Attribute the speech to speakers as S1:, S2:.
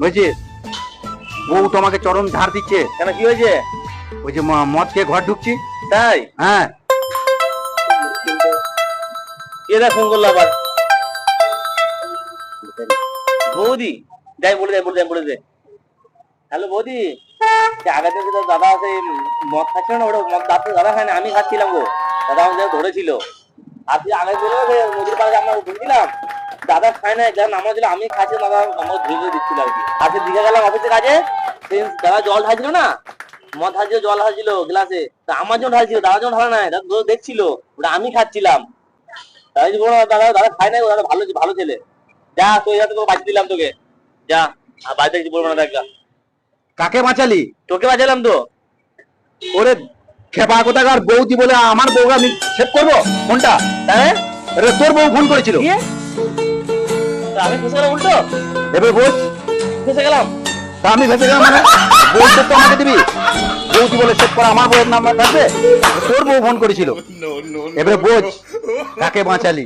S1: হয়েছে বউ তোমাকে চরম ধার দিচ্ছে।
S2: কেন কি হয়েছে?
S1: ওই যে মদ খেয়ে ঘর ঢুকছি।
S2: তাই?
S1: হ্যাঁ।
S2: এরা ফোন করলো আবার। বৌদি যাই বলে দে। হ্যালো বৌদি, আগে থেকে তো দাদা আছে মদ খাচ্ছিল না, ওটা মদ দাদা খায় না, আমি খাচ্ছিলাম গো। দাদা আমাদের ধরেছিল। আর তুই আগে বলে নদীর পাড়ে আমরা ঘুরছিলাম, দাদা খায় না, যা নামা ছিল আমি খাচ্ছি, দাদা আমার ধরে দিচ্ছিল আর কি। আজকে দিঘা গেলাম অফিসে কাজে, দাদা জল ঢালছিল না, মদ ঢালছিল, জল ঢালছিল গ্লাসে, তা আমার জন্য ঢালছিল, দাদার জন্য ঢালা নাই, দাদা দেখছিল, ওটা আমি খাচ্ছিলাম। দাদা খায় না, দাদা ভালো ছেলে। যা তুই তোকে বাঁচিয়ে দিলাম তোকে, যা আর বাড়িতে কিছু বলবো না দেখ।
S1: কাকে বাঁচালি?
S2: তোকে বাঁচালাম তো।
S1: ওরে খেপা কোথাকার, বৌদি বলে আমার বউকে আমি সেভ করবো ফোনটা?
S2: হ্যাঁ
S1: তোর বউ ফোন করেছিল।
S2: আমি ফেসে গেলাম উল্টো।
S1: এবার বোঝ,
S2: ফেসে গেলাম।
S1: তা আমি ভেসে গেলাম মানে? বউটা তো আমাকে দিবি, বৌদি বলে সেভ করা আমার বউয়ের নাম্বার থাকবে? তোর বউ ফোন করেছিল। এবারে বোঝ কাকে বাঁচালি।